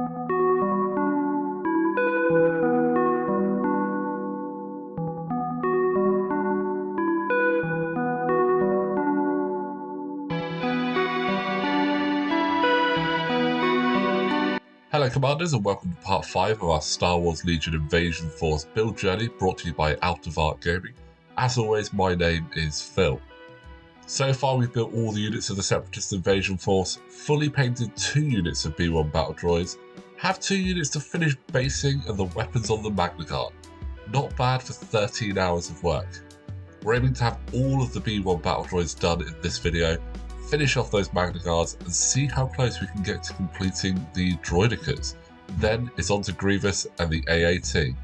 Hello Commanders and welcome to part 5 of our Star Wars Legion Invasion Force build journey brought to you by Out of Art Gaming. As always, my name is Phil. So far we've built all the units of the Separatist Invasion Force, fully painted 2 units of B1 battle droids, have 2 units to finish basing and the weapons on the Magna Guard. Not bad for 13 hours of work. We're aiming to have all of the B1 battle droids done in this video, finish off those Magna Guards and see how close we can get to completing the droidekas. Then it's on to Grievous and the AAT.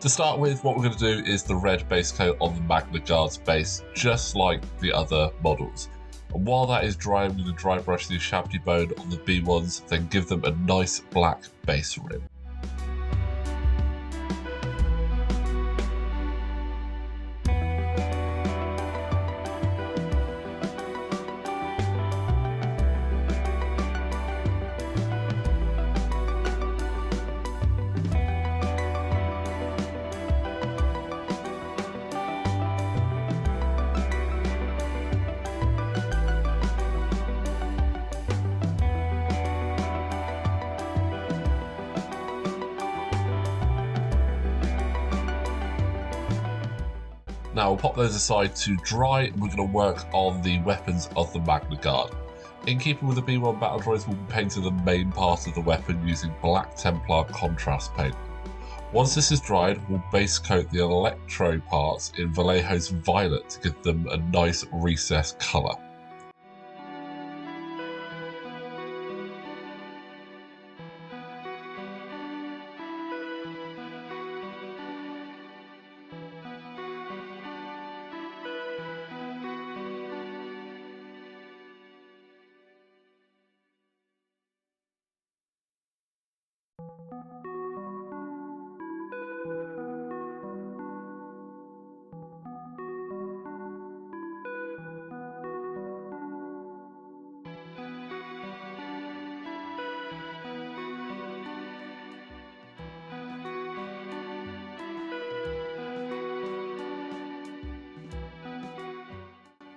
To start with, what we're going to do is the red base coat on the Magna Guard's base, just like the other models. And while that is dry, I'm going to dry brush the Shabby Bone on the B1s, then give them a nice black base rim. Now we'll pop those aside to dry and we're going to work on the weapons of the Magna Guard. In keeping with the B1 battle droids, we'll be painting the main part of the weapon using Black Templar contrast paint. Once this is dried, we'll base coat the electro parts in Vallejo's violet to give them a nice recessed colour.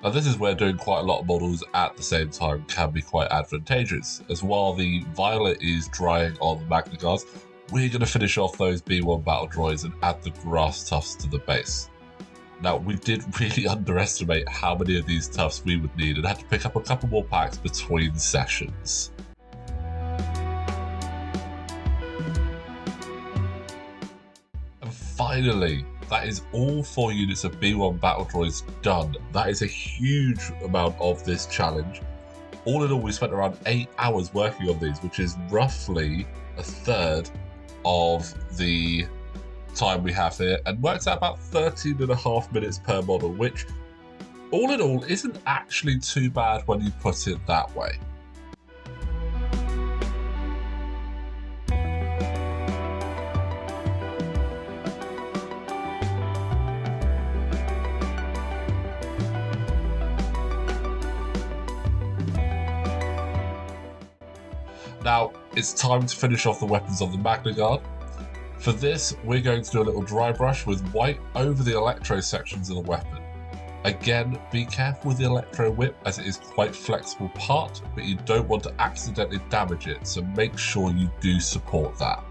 Now this is where doing quite a lot of models at the same time can be quite advantageous, as while the violet is drying on the Magna Guards, we're going to finish off those B1 battle droids and add the grass tufts to the base. Now we did really underestimate how many of these tufts we would need and had to pick up a couple more packs between sessions. And finally, that is all 4 units of B1 battle droids done. That is a huge amount of this challenge. All in all, we spent around 8 hours working on these, which is roughly a third of the time we have here, and works out about 13.5 minutes per model, which all in all isn't actually too bad when you put it that way. Now, it's time to finish off the weapons of the Magna Guard. For this, we're going to do a little dry brush with white over the electro sections of the weapon. Again, be careful with the electro whip as it is quite flexible part, but you don't want to accidentally damage it, so make sure you do support that.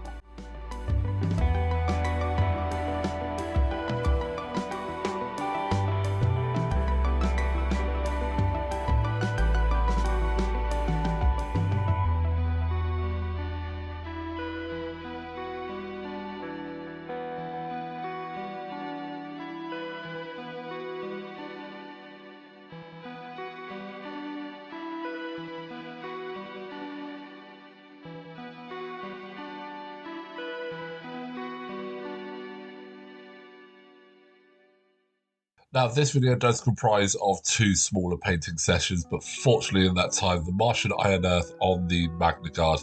Now, this video does comprise of 2 smaller painting sessions, but fortunately in that time, the Martian Iron Earth on the Magna Guard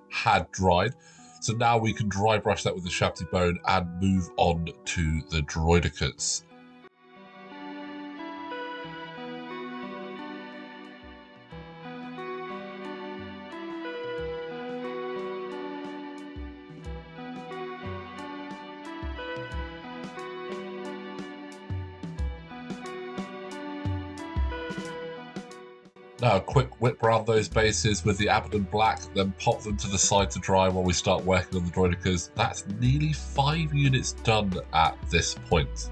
had dried. So now we can dry brush that with the Shabby Bone and move on to the droidekas. Now a quick whip around those bases with the Abaddon Black, then pop them to the side to dry while we start working on the Droidicas. That's nearly 5 units done at this point.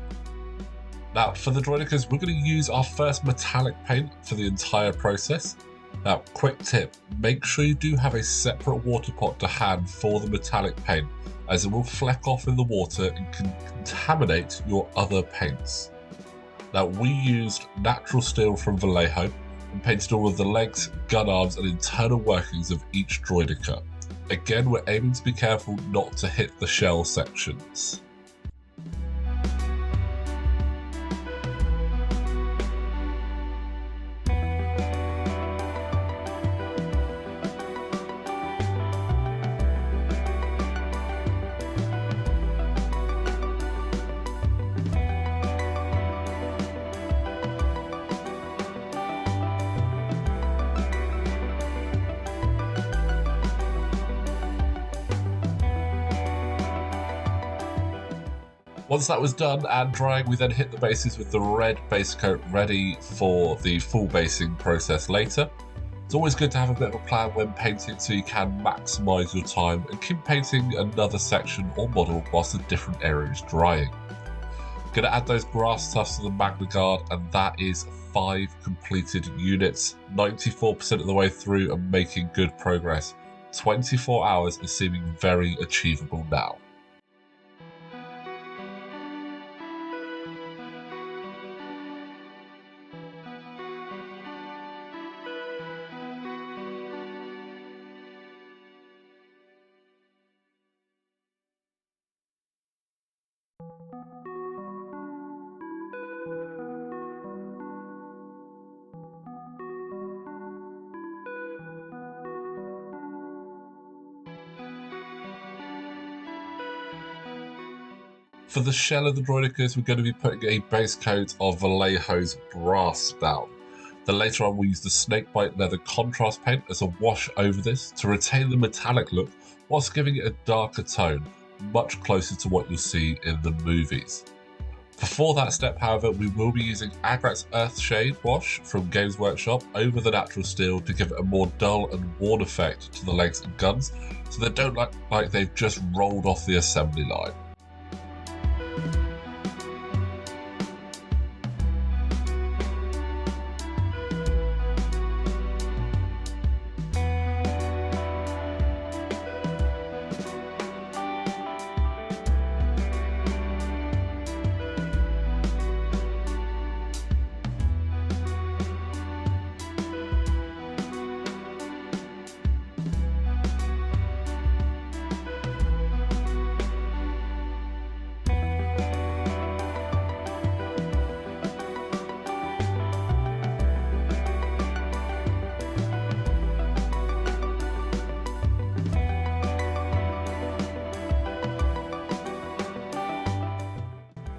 Now for the Droidicas, we're going to use our first metallic paint for the entire process. Now quick tip, make sure you do have a separate water pot to hand for the metallic paint, as it will fleck off in the water and can contaminate your other paints. Now we used natural steel from Vallejo and painted all of the legs, gun arms and internal workings of each Droidica. Again, we're aiming to be careful not to hit the shell sections. Once that was done and drying, we then hit the bases with the red base coat ready for the full basing process later. It's always good to have a bit of a plan when painting so you can maximise your time and keep painting another section or model whilst a different area is drying. Gonna add those grass tufts to the Magna Guard, and that is 5 completed units, 94% of the way through and making good progress. 24 hours is seeming very achievable now. For the shell of the Droidicas, we're going to be putting a base coat of Vallejo's brass down. Then later on we'll use the snakebite leather contrast paint as a wash over this to retain the metallic look whilst giving it a darker tone, much closer to what you'll see in the movies. Before that step, however, we will be using Agrat's Earthshade wash from Games Workshop over the natural steel to give it a more dull and worn effect to the legs and guns, so they don't look like they've just rolled off the assembly line.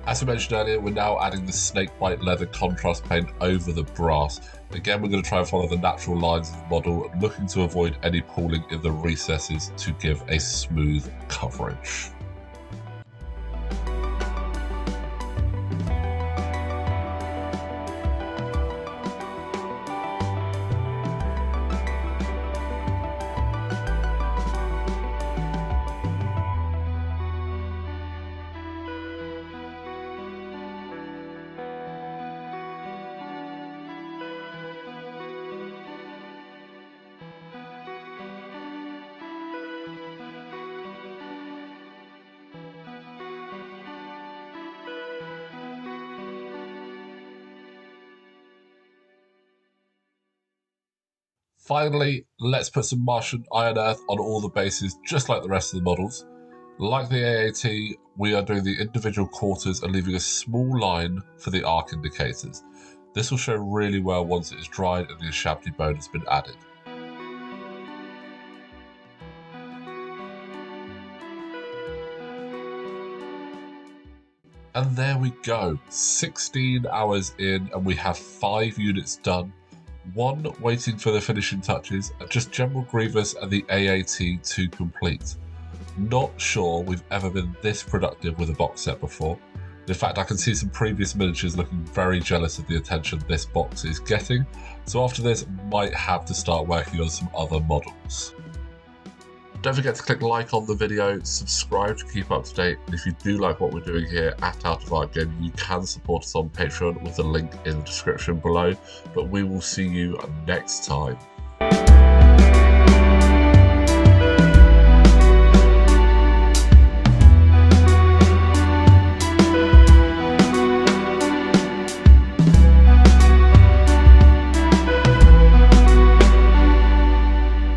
As I mentioned earlier, we're now adding the snakebite leather contrast paint over the brass. Again, we're going to try and follow the natural lines of the model, looking to avoid any pooling in the recesses to give a smooth coverage. Finally, let's put some Martian Iron Earth on all the bases, just like the rest of the models. Like the AAT, we are doing the individual quarters and leaving a small line for the arc indicators. This will show really well once it is dried and the Ashabdi bone has been added. And there we go, 16 hours in and we have 5 units done. 1 waiting for the finishing touches, and just General Grievous and the AAT to complete. Not sure we've ever been this productive with a box set before. In fact, I can see some previous miniatures looking very jealous of the attention this box is getting, so after this, might have to start working on some other models. Don't forget to click like on the video, subscribe to keep up to date, and if you do like what we're doing here at Out of Art Gaming, you can support us on Patreon with the link in the description below, but we will see you next time.